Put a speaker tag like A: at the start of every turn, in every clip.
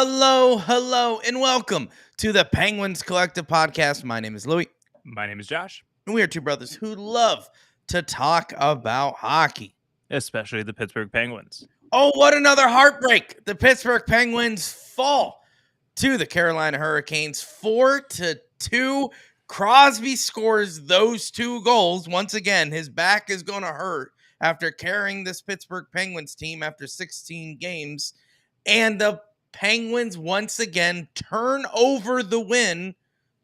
A: Hello, and welcome to the Penguins Collective Podcast. My name is Louie,
B: My name is Josh.
A: and we are two brothers who love to talk about hockey.
B: Especially the Pittsburgh Penguins.
A: Oh, what another heartbreak! The Pittsburgh Penguins fall to the Carolina Hurricanes 4-2. Crosby scores those two goals. Once again, his back is going to hurt after carrying this Pittsburgh Penguins team after 16 games. And the Penguins once again turn over the win.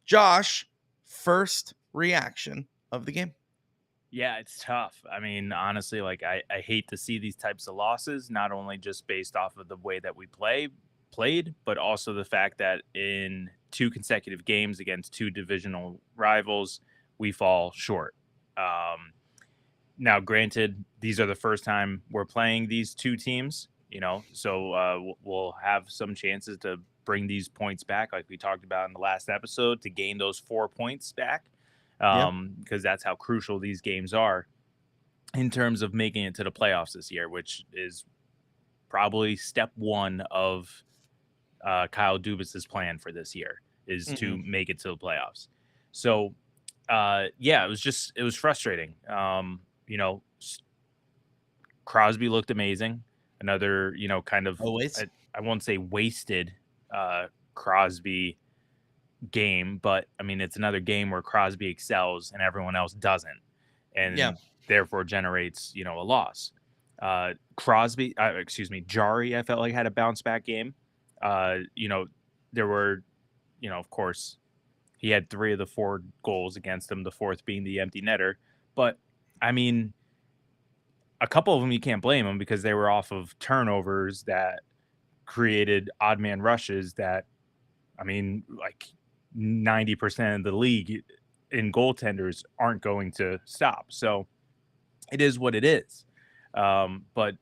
A: Josh, first reaction of the game.
B: Yeah, it's tough. I mean, honestly, like I hate to see these types of losses, not only just based off of the way that we played, but also the fact that in two consecutive games against two divisional rivals, we fall short. Now, granted, these are the first time we're playing these two teams, so we'll have some chances to bring these points back, like we talked about in the last episode, to gain those 4 points back, because that's how crucial these games are in terms of making it to the playoffs this year, which is probably step one of Kyle Dubas's plan for this year is to make it to the playoffs. So, it was frustrating. Crosby looked amazing. Another, kind of,
A: Always.
B: I won't say wasted Crosby game, but I mean, it's another game where Crosby excels and everyone else doesn't, and therefore generates, a loss. Jari, I felt like had a bounce back game. There were, of course, he had 3 of the 4 goals against him, the fourth being the empty netter. But I mean, a couple of them you can't blame them because they were off of turnovers that created odd man rushes that, I mean, like 90% of the league in goaltenders aren't going to stop. So it is what it is. But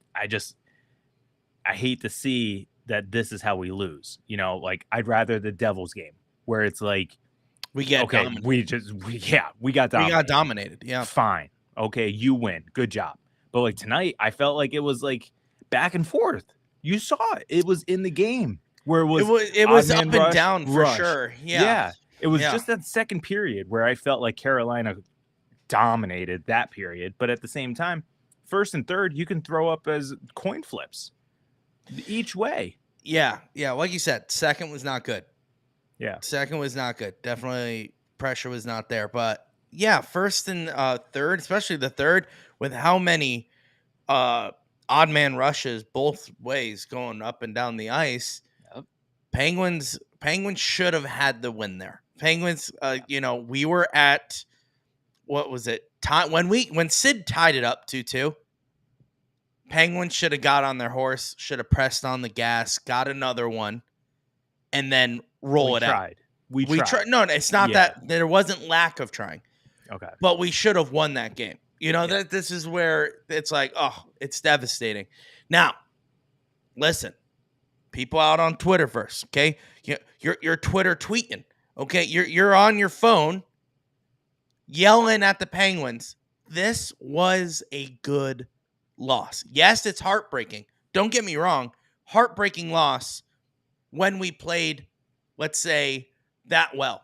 B: I hate to see that this is how we lose. Like I'd rather the Devils game where it's like
A: we get dominated.
B: we got dominated.
A: We got dominated. Yeah.
B: Fine. Okay, you win. Good job. But like tonight, I felt like it was like back and forth. You saw it. It was in the game where it
A: was up and down for sure.
B: Yeah. It was just that second period where I felt like Carolina dominated that period. But at the same time, first and third, you can throw up as coin flips each way.
A: Yeah. Like you said, second was not good.
B: Yeah.
A: Second was not good. Definitely pressure was not there. But yeah, first and third, especially the third, with how many odd man rushes both ways going up and down the ice.
B: Yep.
A: Penguins should have had the win there. Penguins, we were at, what was it? When Sid tied it up 2-2, Penguins should have got on their horse, should have pressed on the gas, got another one, and then roll it out.
B: We tried.
A: No, it's not that there wasn't lack of trying.
B: Okay.
A: But we should have won that game. That this is where it's like, oh, it's devastating. Now, listen, people out on Twitterverse, okay? You're Twitter tweeting, okay? You're on your phone yelling at the Penguins. This was a good loss. Yes, it's heartbreaking. Don't get me wrong. Heartbreaking loss when we played, let's say, that well.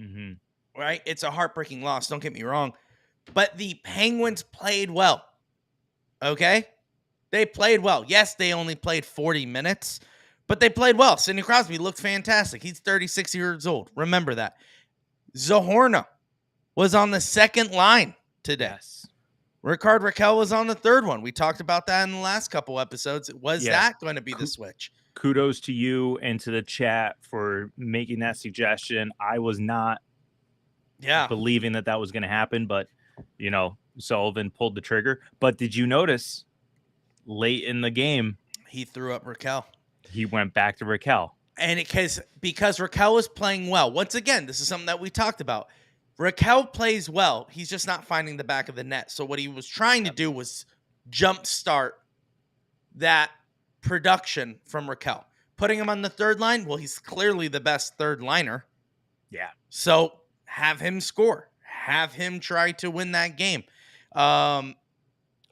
B: Mm-hmm.
A: Right? It's a heartbreaking loss. Don't get me wrong. But the Penguins played well. Okay? They played well. Yes, they only played 40 minutes, but they played well. Sidney Crosby looked fantastic. He's 36 years old. Remember that. Zahorna was on the second line today.
B: Yes.
A: Rickard Rakell was on the third one. We talked about that in the last couple episodes. Was that going to be the switch?
B: Kudos to you and to the chat for making that suggestion. I was not believing that was going to happen, but Sullivan pulled the trigger. But did you notice late in the game
A: he threw up Rakell?
B: He went back to Rakell,
A: and because Rakell was playing well. Once again, this is something that we talked about. Rakell plays well. He's just not finding the back of the net. So what he was trying to do was jumpstart that production from Rakell. Putting him on the third line, well, he's clearly the best third liner.
B: Yeah.
A: So have him score. Have him try to win that game.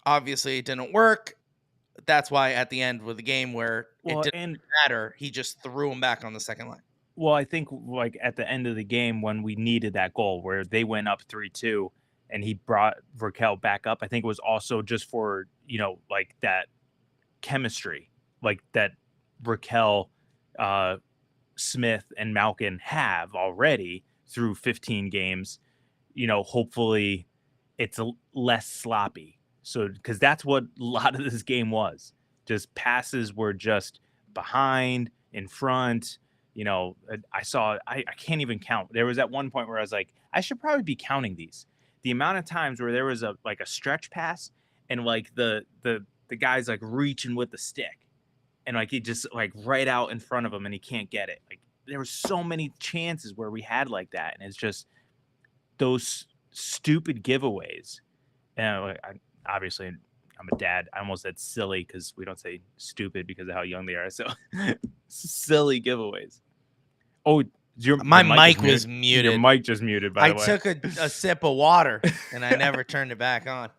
A: Obviously, it didn't work. that's why at the end with the game where it
B: Well,
A: didn't
B: and
A: matter, he just threw him back on the second line.
B: Well, I think like at the end of the game when we needed that goal where they went up 3-2 and he brought Raquel back up, I think it was also just for, like that chemistry, like that Raquel, Smith and Malkin have already through 15 games. Hopefully it's less sloppy. So, because that's what a lot of this game was. Just passes were just behind, in front. I can't even count. There was at one point where I was like, I should probably be counting these. The amount of times where there was a stretch pass and like the guy's like reaching with the stick and like he just like right out in front of him and he can't get it. Like there were so many chances where we had like that, and it's just those stupid giveaways. And obviously I'm a dad. I almost said silly because we don't say stupid because of how young they are. So silly giveaways. Oh,
A: my mic was muted.
B: Your mic just muted, by the way.
A: I took a sip of water and I never turned it back on.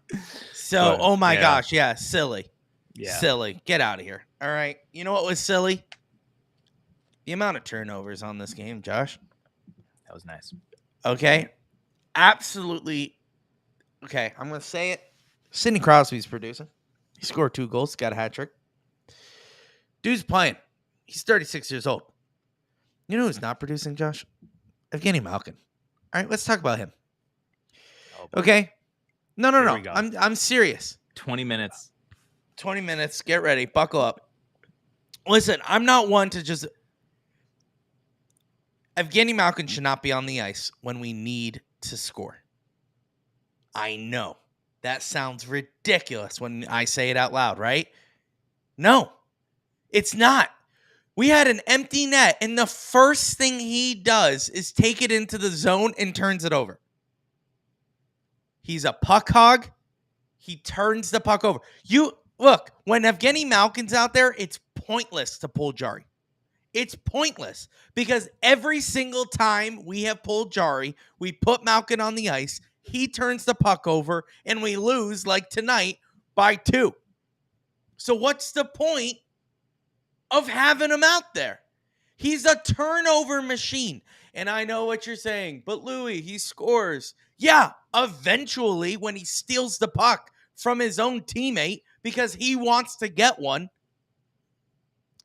A: So, oh my gosh. Yeah. Silly. Yeah. Silly. Get out of here. All right. You know what was silly? The amount of turnovers on this game, Josh.
B: That was nice.
A: Okay. Absolutely. Okay. I'm going to say it. Sidney Crosby's producing. He scored 2 goals, got a hat trick. Dude's playing. He's 36 years old. You know who's not producing, Josh? Evgeny Malkin. All right, let's talk about him. Okay? No. I'm serious.
B: 20 minutes.
A: 20 minutes. Get ready. Buckle up. Listen, I'm not one to just... Evgeny Malkin should not be on the ice when we need to score. I know. That sounds ridiculous when I say it out loud, right? No, it's not. We had an empty net, and the first thing he does is take it into the zone and turns it over. He's a puck hog. He turns the puck over. Look, when Evgeny Malkin's out there, it's pointless to pull Jari. It's pointless because every single time we have pulled Jari, we put Malkin on the ice, he turns the puck over, and we lose, like tonight, by 2. So what's the point of having him out there? He's a turnover machine. And I know what you're saying, but Louie, he scores. Yeah, eventually when he steals the puck from his own teammate because he wants to get one.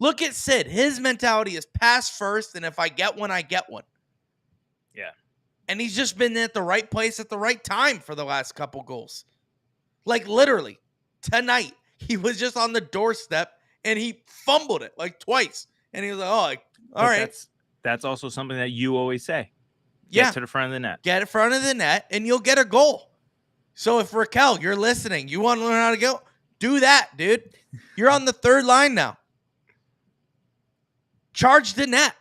A: Look at Sid. His mentality is pass first, and if I get one, I get one.
B: Yeah.
A: And he's just been at the right place at the right time for the last couple goals. Like literally, tonight, he was just on the doorstep and he fumbled it like twice. And he was like, all right.
B: That's also something that you always say.
A: Yeah.
B: Get to the front of the net.
A: Get in front of the net and you'll get a goal. So if Raquel, you're listening, you want to learn how to go, do that, dude. You're on the 3rd line now. Charge the net.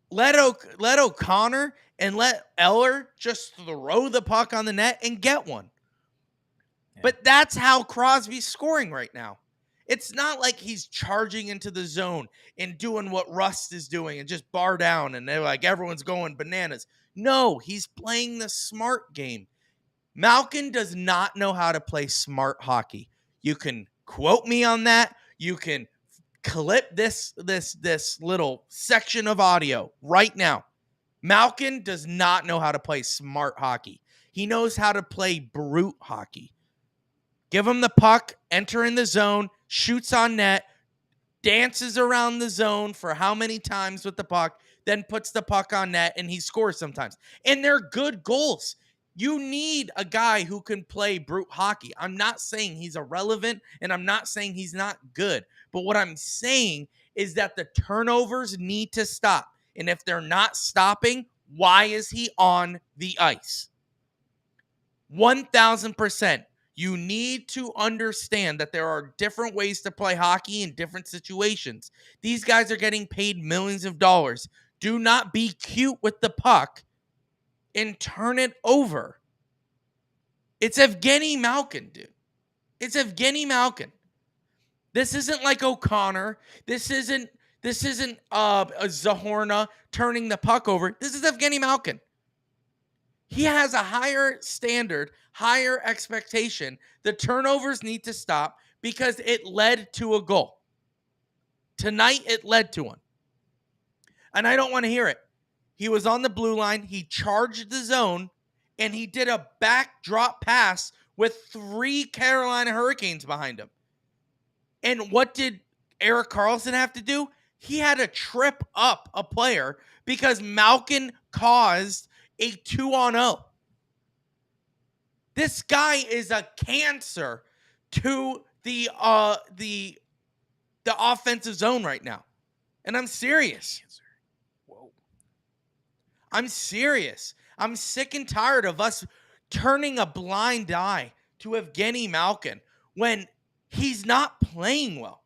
A: Let O'Connor and let Eller just throw the puck on the net and get one. Yeah. But that's how Crosby's scoring right now. It's not like he's charging into the zone and doing what Rust is doing and just bar down and they're like everyone's going bananas. No, he's playing the smart game. Malkin does not know how to play smart hockey. You can quote me on that. You can clip this little section of audio right now. Malkin does not know how to play smart hockey. He knows how to play brute hockey. Give him the puck, enter in the zone, shoots on net, dances around the zone for how many times with the puck, then puts the puck on net, and he scores sometimes. And they're good goals. You need a guy who can play brute hockey. I'm not saying he's irrelevant, and I'm not saying he's not good. But what I'm saying is that the turnovers need to stop. And if they're not stopping, why is he on the ice? 1,000%. You need to understand that there are different ways to play hockey in different situations. These guys are getting paid millions of dollars. Do not be cute with the puck and turn it over. It's Evgeny Malkin, dude. It's Evgeny Malkin. This isn't like O'Connor. This isn't Zahorna turning the puck over. This is Evgeny Malkin. He has a higher standard, higher expectation. The turnovers need to stop. because it led to a goal. Tonight, it led to one. And I don't want to hear it. He was on the blue line. He charged the zone, and he did a backdrop pass with 3 Carolina Hurricanes behind him. And what did Erik Karlsson have to do? He had to trip up a player because Malkin caused a 2-on-0. This guy is a cancer to the offensive zone right now. And I'm serious.
B: Whoa.
A: I'm serious. I'm sick and tired of us turning a blind eye to Evgeny Malkin when he's not playing well.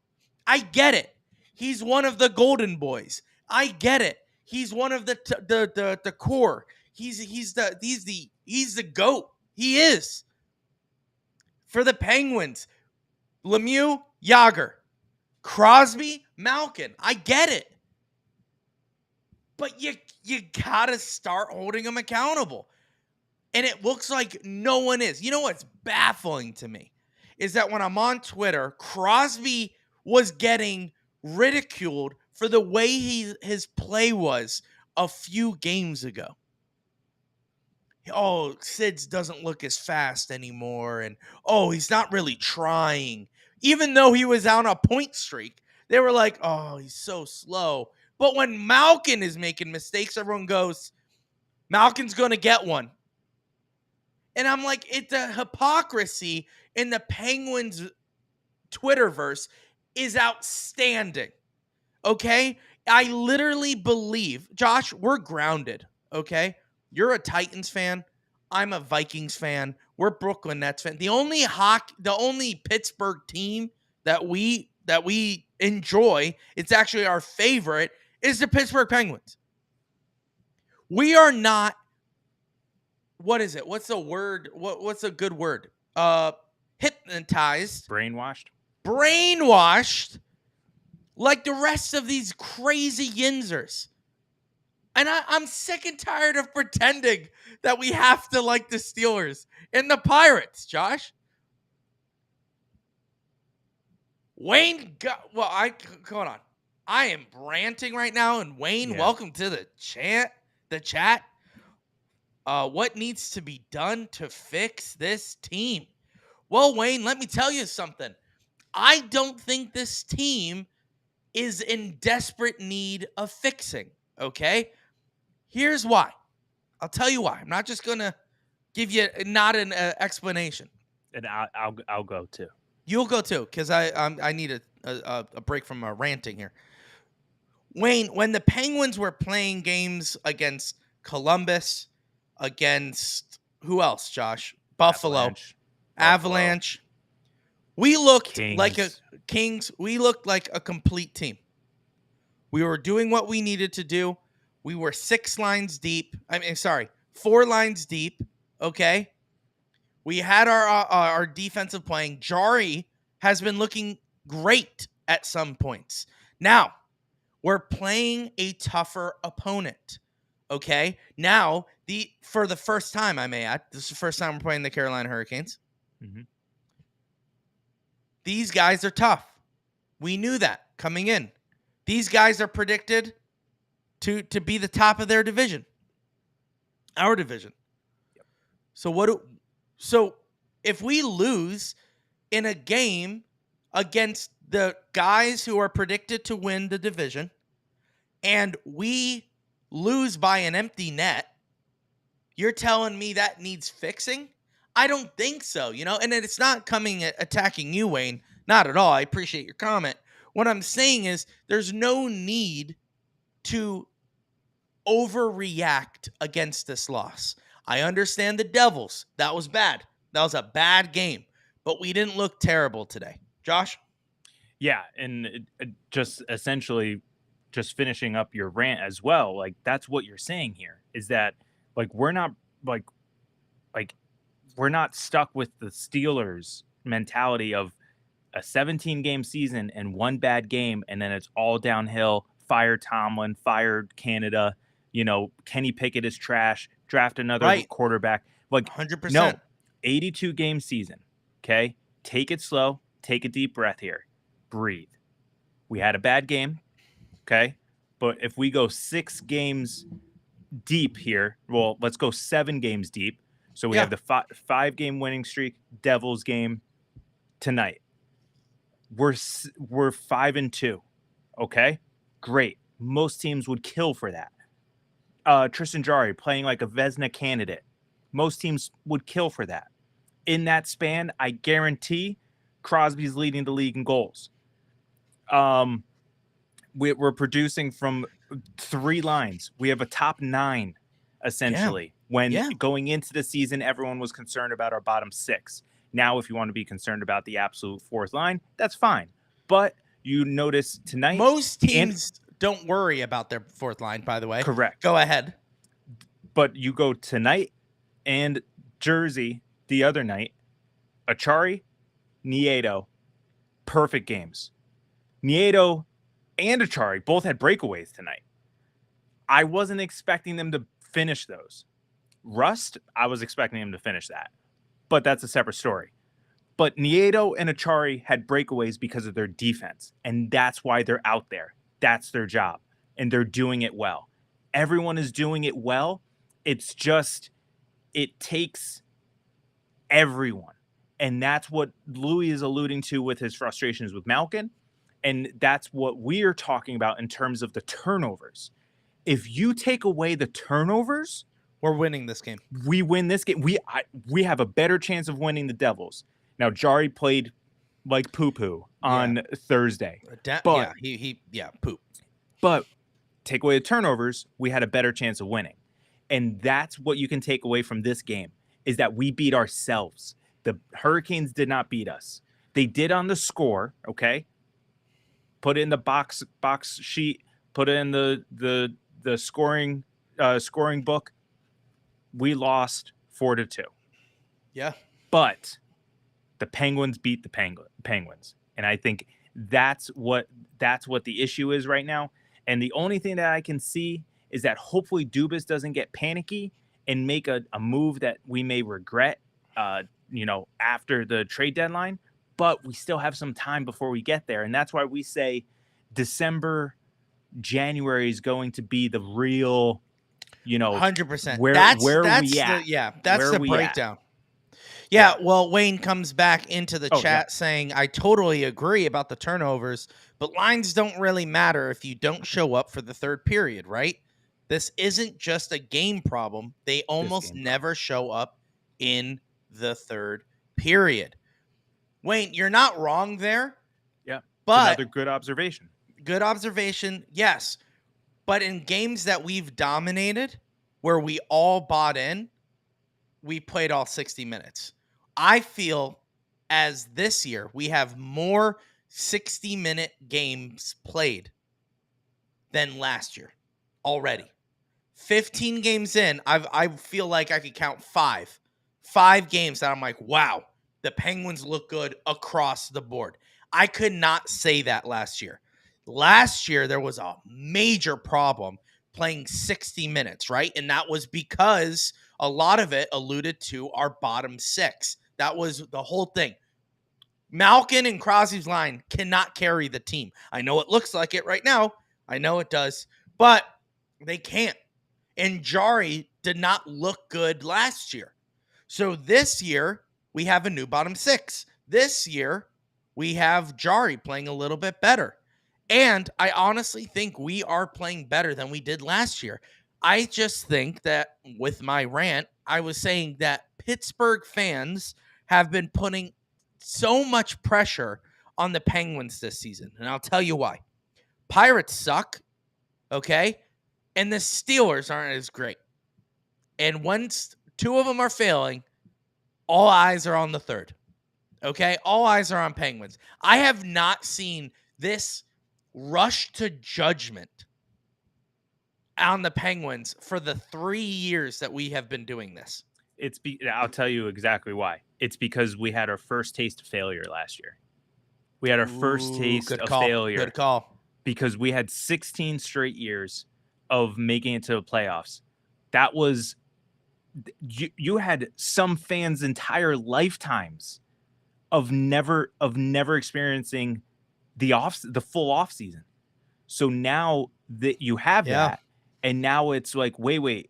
A: I get it. He's one of the golden boys. I get it. He's one of the core. He's the GOAT. He is. For the Penguins, Lemieux, Yager, Crosby, Malkin. I get it. But you gotta start holding them accountable. And it looks like no one is. You know what's baffling to me is that when I'm on Twitter, Crosby was getting ridiculed for the way his play was a few games ago. Oh, Sids doesn't look as fast anymore. And, oh, he's not really trying. Even though he was on a point streak, they were like, oh, he's so slow. But when Malkin is making mistakes, everyone goes, Malkin's going to get one. And I'm like, it's a hypocrisy in the Penguins Twitterverse is outstanding. Okay? I literally believe, Josh, we're grounded. Okay? You're a Titans fan. I'm a Vikings fan. We're Brooklyn Nets fan. The only Pittsburgh team that we enjoy, it's actually our favorite, is the Pittsburgh Penguins. We are not, what is it? What's the word? What's a good word? Hypnotized. Brainwashed like the rest of these crazy yinzers. And I'm sick and tired of pretending that we have to like the Steelers and the Pirates, Josh. Wayne, hold on. I am ranting right now, and Wayne, welcome to the chat. What needs to be done to fix this team? Well, Wayne, let me tell you something. I don't think this team is in desperate need of fixing, okay? Here's why. I'll tell you why. I'm not just going to give you not an explanation.
B: And I'll go too.
A: You'll go too, because I need a break from ranting here. Wayne, when the Penguins were playing games against Columbus, against who else, Josh? Buffalo, Avalanche. We looked like we looked like a complete team. We were doing what we needed to do. We were 4 lines deep. Okay. We had our defensive playing. Jari has been looking great at some points. Now, we're playing a tougher opponent. Okay. Now, for the first time, I may add, this is the first time we're playing the Carolina Hurricanes. Mm-hmm. These guys are tough. We knew that coming in. These guys are predicted to be the top of their division. Our division. Yep. So if we lose in a game against the guys who are predicted to win the division and we lose by an empty net, you're telling me that needs fixing? I don't think so, and it's not attacking you, Wayne. Not at all. I appreciate your comment. What I'm saying is there's no need to overreact against this loss. I understand the Devils. That was bad. That was a bad game, but we didn't look terrible today. Josh?
B: Yeah, and just essentially just finishing up your rant as well, like that's what you're saying here is that we're not stuck with the Steelers mentality of a 17-game season and one bad game, and then it's all downhill. Fire Tomlin, fired Canada. Kenny Pickett is trash. Draft another quarterback.
A: 100%.
B: No, 82-game season. Okay, take it slow. take a deep breath here. Breathe. We had a bad game, okay? But if we go 6 games deep here, well, let's go 7 games deep. So we have the 5-game winning streak, Devils game tonight. We're 5-2, okay? Great. Most teams would kill for that. Tristan Jarry playing like a Vezina candidate. Most teams would kill for that. In that span, I guarantee Crosby's leading the league in goals. We're producing from 3 lines. We have a top 9, essentially. When going into the season, everyone was concerned about our bottom 6. Now, if you want to be concerned about the absolute 4th line, that's fine. But you notice tonight,
A: most teams don't worry about their 4th line, by the way.
B: Correct.
A: Go ahead.
B: But you go tonight and Jersey the other night, Achari, Nieto, perfect games. Nieto and Achari both had breakaways tonight. I wasn't expecting them to finish those. Rust, I was expecting him to finish that. But that's a separate story. But Nieto and Achari had breakaways because of their defense. And that's why they're out there. That's their job. And they're doing it well. Everyone is doing it well. It's just, it takes everyone. And that's what Louie is alluding to with his frustrations with Malkin. And that's what we're talking about in terms of the turnovers. If you take away the turnovers,
A: we're winning this game.
B: We win this game. We have a better chance of winning the Devils. Now, Jarry played like poo-poo on Thursday.
A: But poop.
B: But take away the turnovers, we had a better chance of winning. And that's what you can take away from this game, is that we beat ourselves. The Hurricanes did not beat us. They did on the score, okay? Put it in the box sheet, put it in the scoring book. We lost 4-2.
A: Yeah.
B: But the Penguins beat the Penguins. And I think that's what the issue is right now. And the only thing that I can see is that hopefully Dubas doesn't get panicky and make a move that we may regret, after the trade deadline. But we still have some time before we get there. And that's why we say December, January is going to be the real,
A: 100%.
B: That's
A: the breakdown. Yeah, well, Wayne comes back into the chat saying, I totally agree about the turnovers, but lines don't really matter if you don't show up for the 3rd period, right? This isn't just a game problem. They almost never show up in the 3rd period. Wayne, you're not wrong there.
B: Yeah,
A: but
B: another good observation.
A: Good observation, yes. But in games that we've dominated, where we all bought in, we played all 60 minutes. I feel as this year, we have more 60-minute games played than last year already. 15 games in, I feel like I could count 5 games that I'm like, wow, the Penguins look good across the board. I could not say that last year. Last year, there was a major problem playing 60 minutes, right? And that was because a lot of it alluded to our bottom 6. That was the whole thing. Malkin and Crosby's line cannot carry the team. I know it looks like it right now. I know it does. But they can't. And Jarry did not look good last year. So this year, we have a new bottom 6. This year, we have Jarry playing a little bit better. And I honestly think we are playing better than we did last year. I just think that with my rant, I was saying that Pittsburgh fans have been putting so much pressure on the Penguins this season. And I'll tell you why. Pirates suck, okay? And the Steelers aren't as great. And once 2 of them are failing, all eyes are on the 3rd, okay? All eyes are on Penguins. I have not seen this rush to judgment on the Penguins for the 3 years that we have been doing this.
B: I'll tell you exactly why. It's because we had our first taste of failure last year. We had our first taste of failure.
A: Good call.
B: Because we had 16 straight years of making it to the playoffs. That was, you had some fans' entire lifetimes of never experiencing the full off season. So now that you have
A: Yeah.
B: that, and now it's like, wait,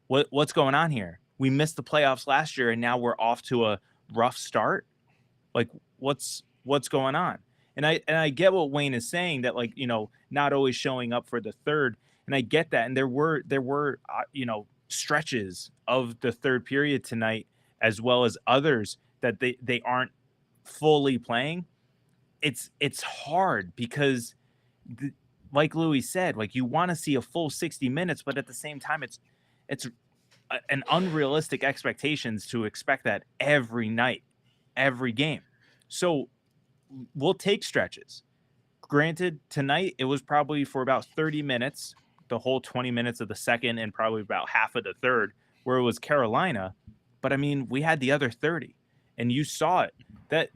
B: what's going on here? We missed the playoffs last year, and now we're off to a rough start. Like, what's going on? And I get what Wayne is saying, that, like, not always showing up for the third, and I get that. And there were stretches of the third period tonight, as well as others, that they aren't fully playing. It's hard because, like Louis said, like, you want to see a full 60 minutes, but at the same time, it's an unrealistic expectations to expect that every night, every game. So we'll take stretches. Granted, tonight it was probably for about 30 minutes, the whole 20 minutes of the second, and probably about half of the third, where it was Carolina. But I mean, we had the other 30, and you saw it. That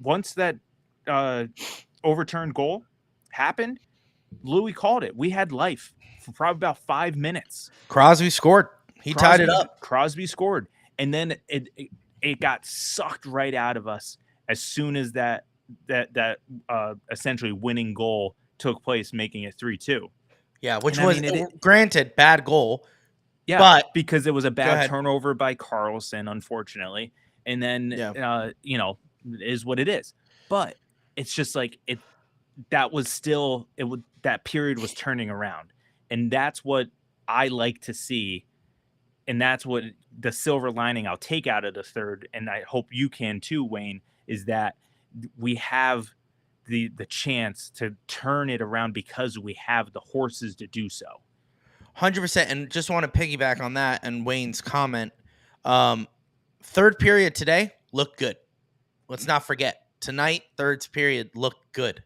B: once that overturned goal happened, Louis called it. We had life for probably about 5 minutes.
A: Crosby scored. He tied it up.
B: Crosby scored, and then it got sucked right out of us as soon as that essentially winning goal took place, making it 3-2.
A: Yeah, which was, granted, bad goal.
B: Yeah,
A: but
B: because it was a bad turnover by Carlson, unfortunately, and then is what it is. But it's just like that was still that period was turning around, and that's what I like to see. And that's what the silver lining I'll take out of the third, and I hope you can too, Wayne, is that we have the chance to turn it around because we have the horses to do so.
A: 100%. And just want to piggyback on that and Wayne's comment. Third period today looked good. Let's not forget. Tonight, third period looked good.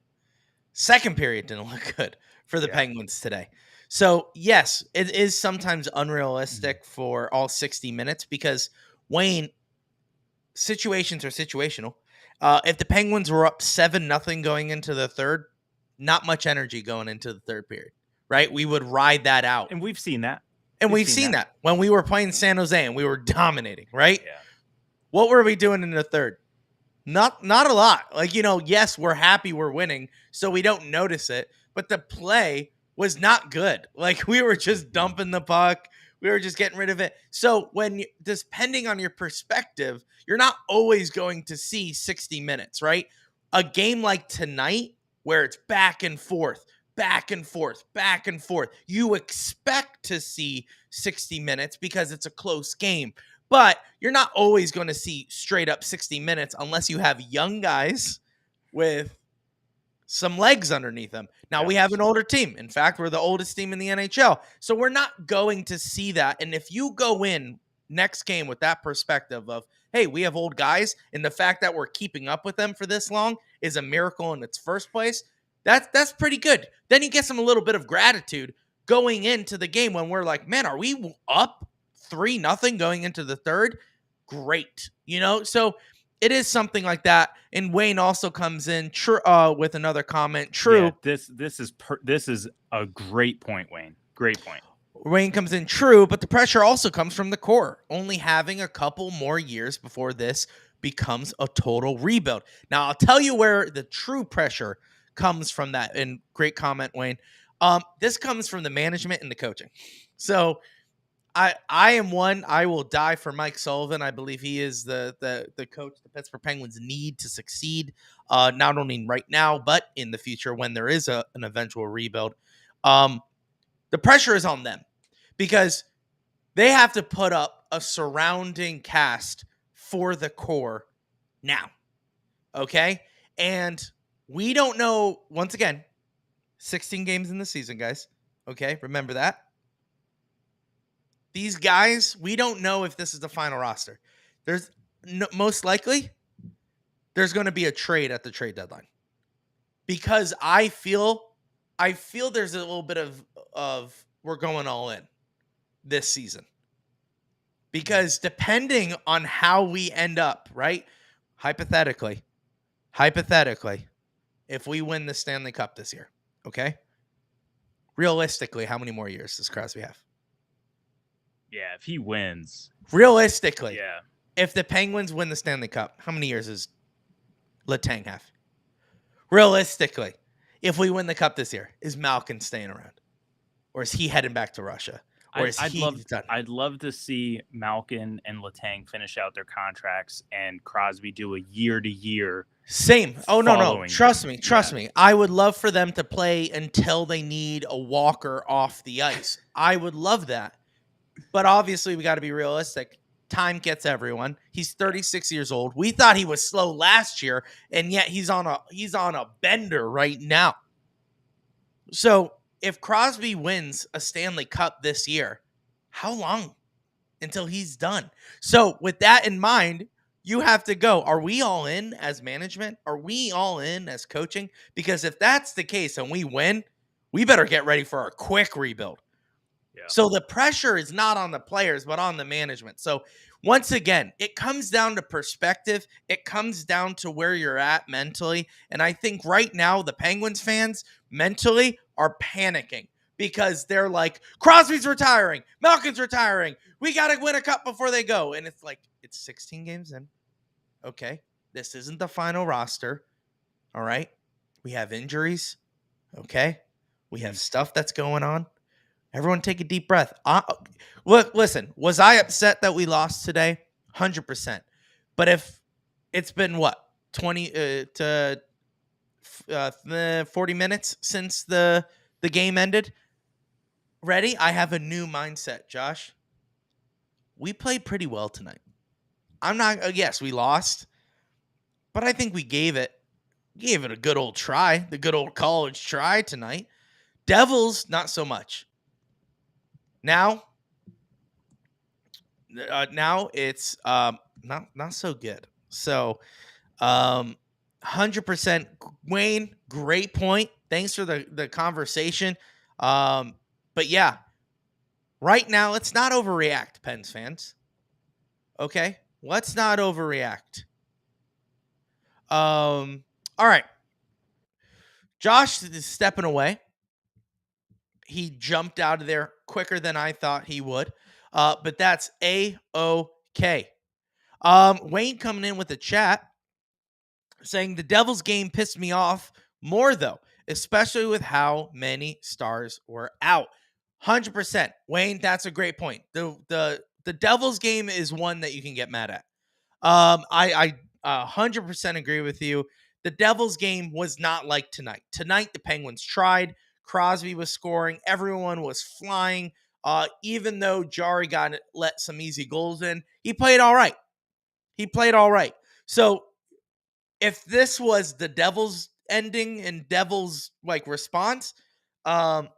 A: Second period didn't look good for the Penguins today. So, yes, it is sometimes unrealistic for all 60 minutes because, Wayne, situations are situational. If the Penguins were up 7-0 going into the third, not much energy going into the third period, right? We would ride that out.
B: And we've seen that.
A: And we've seen that when we were playing San Jose and we were dominating, right?
B: Yeah.
A: What were we doing in the third? Not a lot. Like, yes, we're happy we're winning, so we don't notice it. But the play was not good. Like, we were just dumping the puck. We were just getting rid of it. So depending on your perspective, you're not always going to see 60 minutes, right? A game like tonight where it's back and forth, you expect to see 60 minutes because it's a close game. But you're not always going to see straight up 60 minutes unless you have young guys with some legs underneath them. Now, we have an older team. In fact, we're the oldest team in the NHL. So we're not going to see that. And if you go in next game with that perspective of, hey, we have old guys, and the fact that we're keeping up with them for this long is a miracle in its first place, that's pretty good. Then you get a little bit of gratitude going into the game when we're like, man, are we up 3-0 going into the third? Great. So it is something like that. And Wayne also comes in with another comment. True.
B: Yeah, this is a great point, Wayne. Great point.
A: Wayne comes in true, but the pressure also comes from the core, only having a couple more years before this becomes a total rebuild. Now, I'll tell you where the true pressure comes from that. And great comment, Wayne. This comes from the management and the coaching. So I am one. I will die for Mike Sullivan. I believe he is the coach the Pittsburgh Penguins need to succeed, not only right now, but in the future when there is an eventual rebuild. The pressure is on them because they have to put up a surrounding cast for the core now. Okay? And we don't know, once again, 16 games in the season, guys. Okay? Remember that. These guys, we don't know if this is the final roster. There's most likely there's going to be a trade at the trade deadline because I feel there's a little bit of we're going all in this season because depending on how we end up, right? Hypothetically, if we win the Stanley Cup this year, okay? Realistically, how many more years does Crosby have?
B: Yeah, if he wins.
A: Realistically.
B: Yeah.
A: If the Penguins win the Stanley Cup, how many years is Letang have? Realistically, if we win the cup this year, is Malkin staying around? Or is he heading back to Russia? Or is
B: I'd
A: he
B: love
A: done?
B: I'd love to see Malkin and Letang finish out their contracts and Crosby do a year to year
A: Same. Oh, no.
B: following
A: Trust
B: them.
A: me.
B: Yeah.
A: Trust me. I would love for them to play until they need a walker off the ice. I would love that. But obviously, we got to be realistic. Time gets everyone. He's 36 years old. We thought he was slow last year, and yet he's on a bender right now. So if Crosby wins a Stanley Cup this year, how long until he's done? So with that in mind, you have to go. Are we all in as management? Are we all in as coaching? Because if that's the case and we win, we better get ready for a quick rebuild.
B: Yeah.
A: So the pressure is not on the players, but on the management. So once again, it comes down to perspective. It comes down to where you're at mentally. And I think right now, the Penguins fans mentally are panicking because they're like, Crosby's retiring, Malkin's retiring. We got to win a cup before they go. And it's like, it's 16 games in. Okay. This isn't the final roster. All right. We have injuries. Okay. We have stuff that's going on. Everyone take a deep breath. Look, listen, was I upset that we lost today? 100%. But if it's been what, 20 to 40 minutes since the game ended? Ready? I have a new mindset, Josh. We played pretty well tonight. I'm not yes, we lost, but I think we gave it a good old try, the good old college try tonight. Devils, not so much. Now it's not so good. So 100% Wayne, great point. Thanks for the conversation. But yeah, right now let's not overreact, Pens fans. Okay? Let's not overreact. All right. Josh is stepping away. He jumped out of there quicker than I thought he would. But that's A-OK. Wayne coming in with a chat saying the Devils game pissed me off more, though, especially with how many stars were out. 100%. Wayne, that's a great point. The Devils game is one that you can get mad at. I 100% agree with you. The Devils game was not like tonight. Tonight, the Penguins tried. Crosby was scoring. Everyone was flying. Even though Jari let some easy goals in, he played all right. So if this was the Devils ending and Devils response, I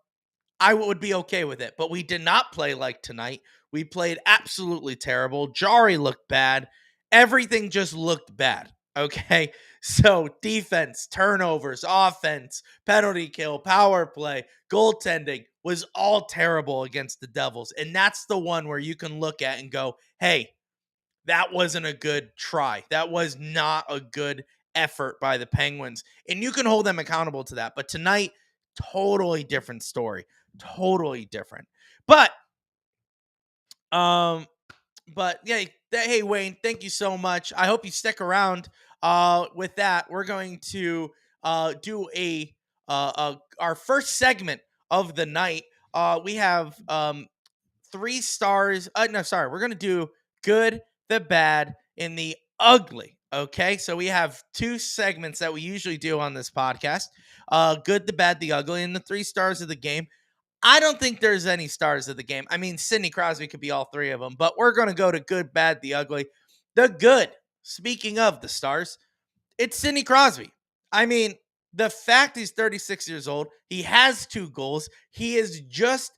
A: would be okay with it. But we did not play like tonight. We played absolutely terrible. Jari looked bad. Everything just looked bad. Okay. So defense, turnovers, offense, penalty kill, power play, goaltending was all terrible against the Devils. And that's the one where you can look at and go, hey, that wasn't a good try. That was not a good effort by the Penguins. And you can hold them accountable to that. But tonight, totally different story. Totally different. But yeah, hey Wayne, thank you so much. I hope you stick around. With that, we're going to do our first segment of the night. We have 3 stars. No, sorry. We're going to do good, the bad, and the ugly. Okay. So we have 2 segments that we usually do on this podcast. Good, the bad, the ugly, and the 3 stars of the game. I don't think there's any stars of the game. I mean, Sidney Crosby could be all 3 of them, but we're going to go to good, bad, the ugly. The good, speaking of the stars, it's Sidney Crosby. I mean, the fact he's 36 years old, he has 2 goals. He is just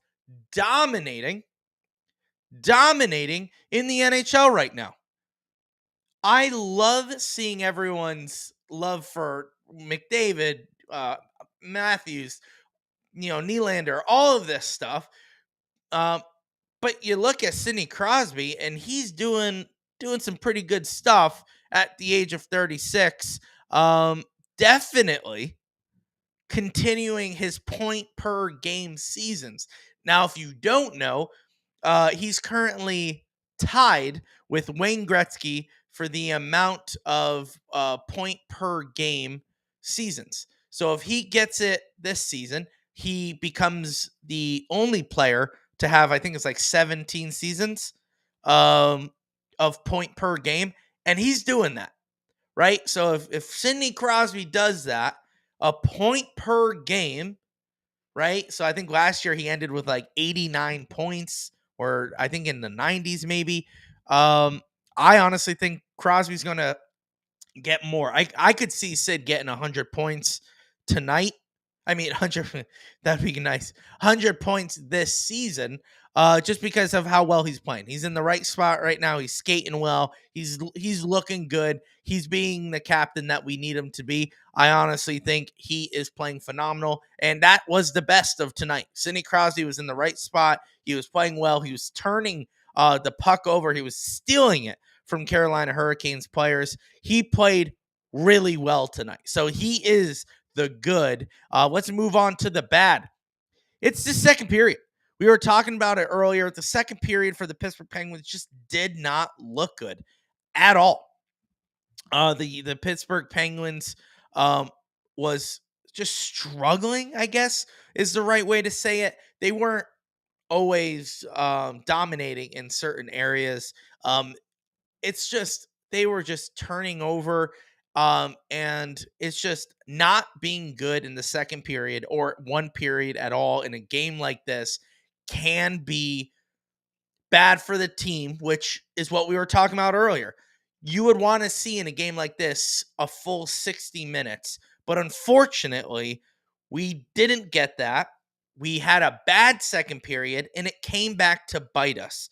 A: dominating in the NHL right now. I love seeing everyone's love for McDavid, Matthews, Nylander, all of this stuff. But you look at Sidney Crosby, and he's doing some pretty good stuff at the age of 36. Definitely continuing his point per game seasons. Now, if you don't know, he's currently tied with Wayne Gretzky for the amount of point per game seasons. So if he gets it this season, he becomes the only player to have, I think it's like 17 seasons um, of point per game. And he's doing that, right? So if Sidney Crosby does that, a point per game, right? So I think last year he ended with like 89 points, or I think in the 90s maybe. I honestly think Crosby's going to get more. I could see Sid getting 100 points tonight. I mean, 100, that'd be nice. 100 points this season, just because of how well he's playing. He's in the right spot right now. He's skating well. He's looking good. He's being the captain that we need him to be. I honestly think he is playing phenomenal, and that was the best of tonight. Sidney Crosby was in the right spot. He was playing well. He was turning the puck over. He was stealing it from Carolina Hurricanes players. He played really well tonight. So he is the good. Let's move on to the bad. It's the second period. We were talking about it earlier. The second period for the Pittsburgh Penguins just did not look good at all. The Pittsburgh Penguins was just struggling, I guess is the right way to say it. They weren't always dominating in certain areas. It's just they were just turning over, and it's just not being good in the second period or one period at all in a game like this can be bad for the team, which is what we were talking about earlier. You would want to see in a game like this a full 60 minutes, but unfortunately we didn't get that. We had a bad second period and it came back to bite us.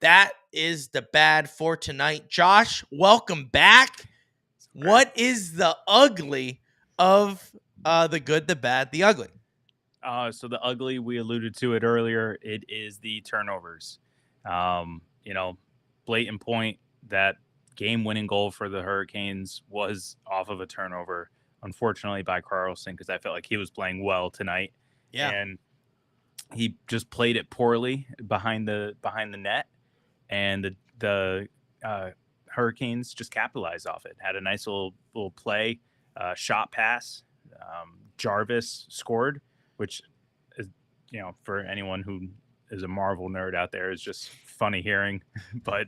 A: That is the bad for tonight. Josh, welcome back. What is the ugly of the good, the bad, the ugly?
B: So the ugly, we alluded to it earlier. It is the turnovers. Blatant point that game-winning goal for the Hurricanes was off of a turnover, unfortunately by Carlson, because I felt like he was playing well tonight.
A: Yeah,
B: and he just played it poorly behind the net, and the Hurricanes just capitalized off it. Had a nice little play, shot pass. Jarvis scored, which is, for anyone who is a Marvel nerd out there, is just funny hearing. But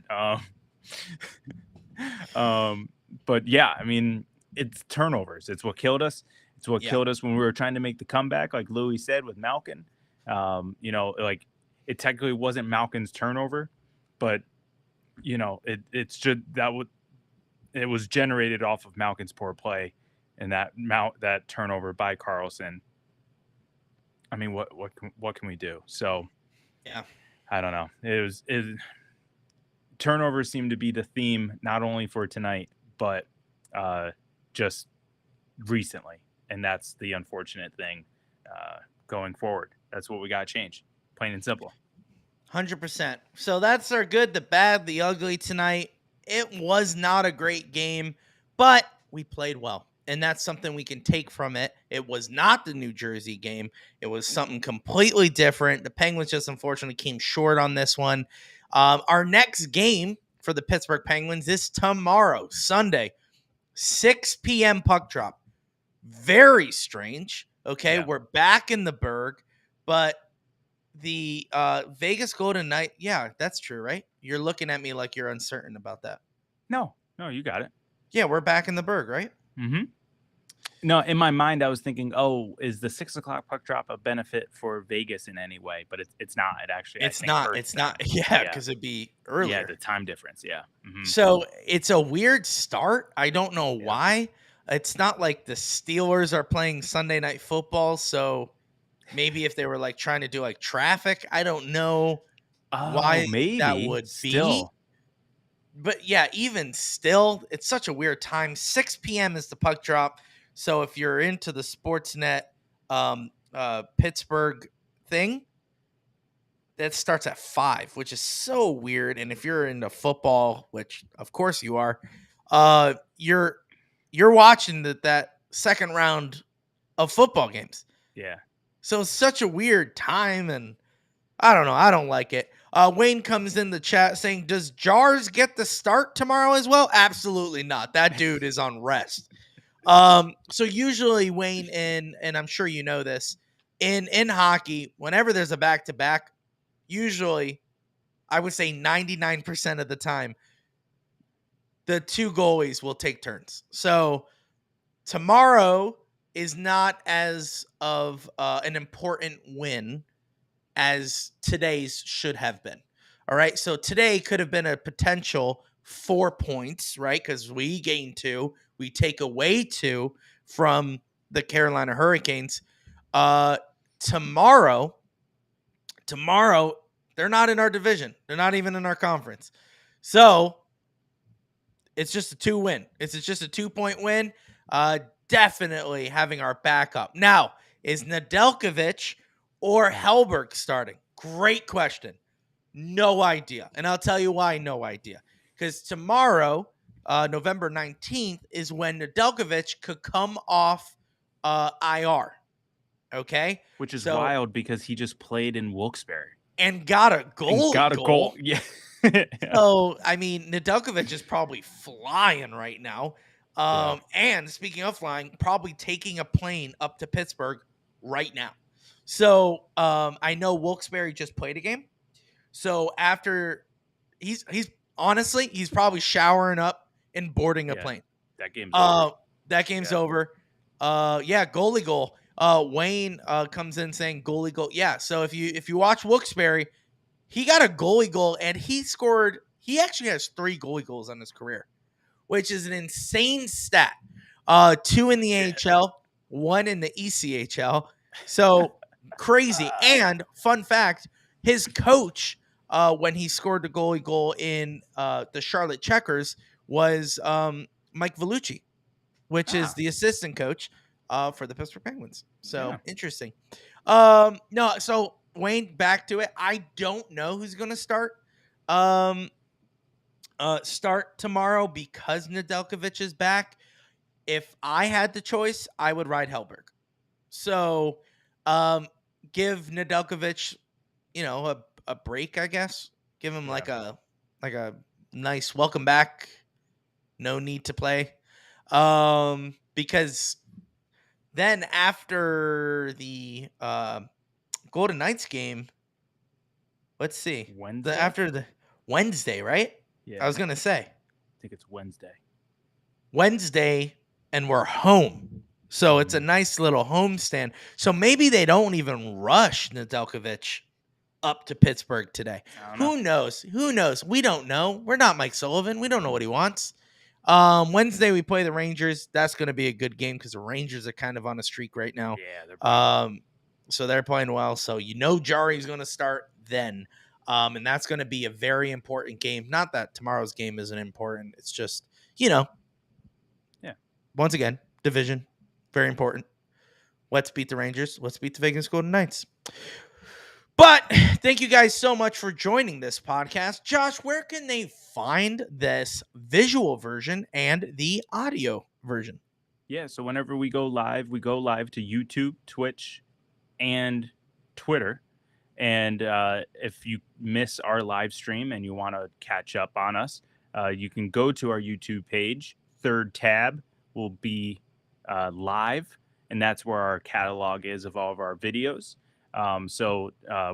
B: yeah, I mean, it's turnovers. It's what killed us. It's what killed us when we were trying to make the comeback, like Louie said with Malkin. Like it technically wasn't Malkin's turnover, but it's just it was generated off of Malkin's poor play and that turnover by Carlson. I mean, what can we do? So,
A: yeah,
B: I don't know. Turnovers seem to be the theme not only for tonight, but just recently, and that's the unfortunate thing going forward. That's what we got to change, plain and simple.
A: 100%. So that's our good, the bad, the ugly tonight. It was not a great game, but we played well. And that's something we can take from it. It was not the New Jersey game. It was something completely different. The Penguins just unfortunately came short on this one. Our next game for the Pittsburgh Penguins is tomorrow, Sunday, 6 p.m. puck drop. Very strange. Okay,
B: Yeah.
A: We're back in the Berg, but the Vegas Golden Knight, yeah, that's true, right? You're looking at me like you're uncertain about that.
B: No, you got it.
A: Yeah, we're back in the Berg, right?
B: Mm-hmm. No, in my mind, I was thinking, oh, is the 6 o'clock puck drop a benefit for Vegas in any way? But it's not. It actually,
A: It's
B: I think
A: not.
B: hurts
A: It's
B: them.
A: not. Yeah, because it'd be earlier.
B: Yeah, the time difference. Yeah. Mm-hmm.
A: So it's a weird start. I don't know why. It's not like the Steelers are playing Sunday Night Football, so maybe if they were like trying to do like traffic, I don't know why
B: maybe
A: that would
B: still.
A: be. But yeah, even still, it's such a weird time. 6 p.m. is the puck drop. So if you're into the Sportsnet Pittsburgh thing, that starts at 5, which is so weird. And if you're into football, which of course you are, you're watching that second round of football games.
B: Yeah.
A: So it's such a weird time, and I don't know. I don't like it. Wayne comes in the chat saying, does Jars get the start tomorrow as well? Absolutely not. That dude is on rest. So usually Wayne, and I'm sure you know this, in hockey, whenever there's a back-to-back, usually I would say 99% of the time, the two goalies will take turns. So tomorrow is not as of an important win as today's should have been. All right. So today could have been a potential 4 points, right? Because we gain 2, we take away 2 from the Carolina Hurricanes. Tomorrow, they're not in our division. They're not even in our conference. So it's just a 2-win. It's just a 2-point win. Definitely having our backup. Now, is Nedeljkovic or Hellberg starting? Great question. No idea. And I'll tell you why no idea. Because tomorrow, November 19th, is when Nedeljkovic could come off IR. Okay?
B: Which is wild because he just played in Wilkes-Barre.
A: And got a goal.
B: Yeah.
A: So, I mean, Nedeljkovic is probably flying right now. And speaking of flying, probably taking a plane up to Pittsburgh right now. So, I know Wilkes-Barre just played a game. So after he's honestly, he's probably showering up and boarding a plane.
B: That game's over.
A: That game's over. Goalie goal. Wayne comes in saying goalie goal. Yeah, so if you watch Wilkes-Barre, he got a goalie goal and he actually has 3 goalie goals on his career, which is an insane stat. 2 in the AHL, 1 in the ECHL. So crazy. And fun fact, his coach, when he scored the goalie goal in the Charlotte Checkers, was Mike Vellucci, which is the assistant coach for the Pittsburgh Penguins. So interesting. No, so Wayne, back to it. I don't know who's going to start tomorrow because Nedeljkovic is back. If I had the choice, I would ride Hellberg. So give Nedeljkovic, a break, I guess. Give him like a nice welcome back. No need to play. Because then after the Golden Knights game, let's see. After the Wednesday, right?
B: Yeah.
A: I was going to say.
B: I think it's
A: Wednesday, and we're home. So it's a nice little homestand. So maybe they don't even rush Nedeljkovic up to Pittsburgh today. Who knows? We don't know. We're not Mike Sullivan. We don't know what he wants. Wednesday we play the Rangers. That's going to be a good game because the Rangers are kind of on a streak right now.
B: Yeah,
A: they're playing well. So Jari's going to start then. And that's going to be a very important game. Not that tomorrow's game isn't important. It's just, once again, division, very important. Let's beat the Rangers. Let's beat the Vegas Golden Knights. But thank you guys so much for joining this podcast. Josh, where can they find this visual version and the audio version?
B: Yeah, so whenever we go live to YouTube, Twitch, and Twitter. And if you miss our live stream and you want to catch up on us, you can go to our YouTube page. Third tab will be live, and that's where our catalog is of all of our videos. So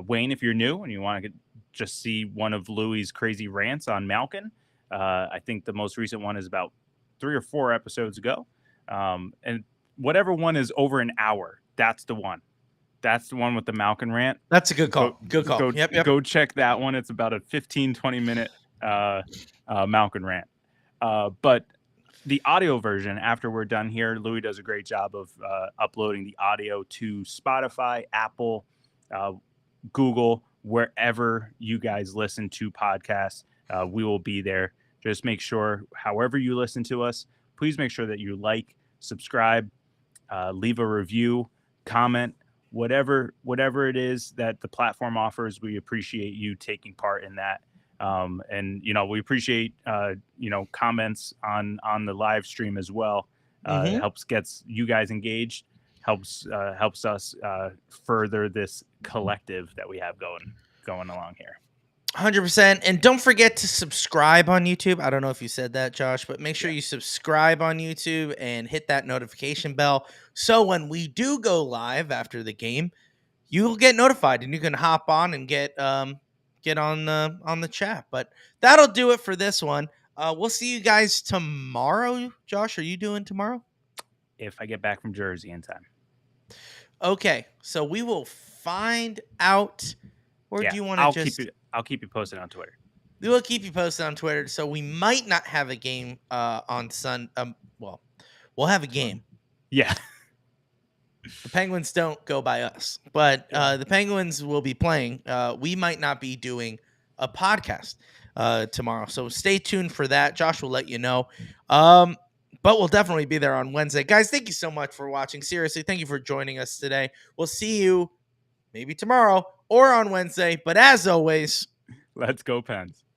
B: Wayne, if you're new and you want to just see one of Louie's crazy rants on Malkin, I think the most recent one is about 3 or 4 episodes ago. And whatever one is over an hour, that's the one. That's the one with the Malkin rant.
A: That's a good call.
B: Go check that one. It's about a 15-20 minute Malkin rant. But the audio version, after we're done here, Louie does a great job of uploading the audio to Spotify, Apple, Google, wherever you guys listen to podcasts. We will be there. Just make sure, however you listen to us, please make sure that you like, subscribe, leave a review, comment, whatever it is that the platform offers. We appreciate you taking part in that. And we appreciate comments on the live stream as well. It gets you guys engaged, helps us further this collective that we have going along here.
A: 100%. And don't forget to subscribe on YouTube. I don't know if you said that, Josh, but make sure
B: Yeah.
A: you subscribe on YouTube and hit that notification bell. So when we do go live after the game, you'll get notified and you can hop on and get on the chat. But that'll do it for this one. We'll see you guys tomorrow. Josh, are you doing tomorrow?
B: If I get back from Jersey in time.
A: Okay, so we will find out. Or do you want to just?
B: I'll keep you posted on Twitter.
A: We will keep you posted on Twitter. So we might not have a game on well, we'll have a game.
B: Yeah.
A: The Penguins don't go by us, but the Penguins will be playing. We might not be doing a podcast tomorrow, so stay tuned for that. Josh will let you know. But we'll definitely be there on Wednesday. Guys, thank you so much for watching. Seriously, thank you for joining us today. We'll see you maybe tomorrow or on Wednesday. But as always,
B: let's go Pens.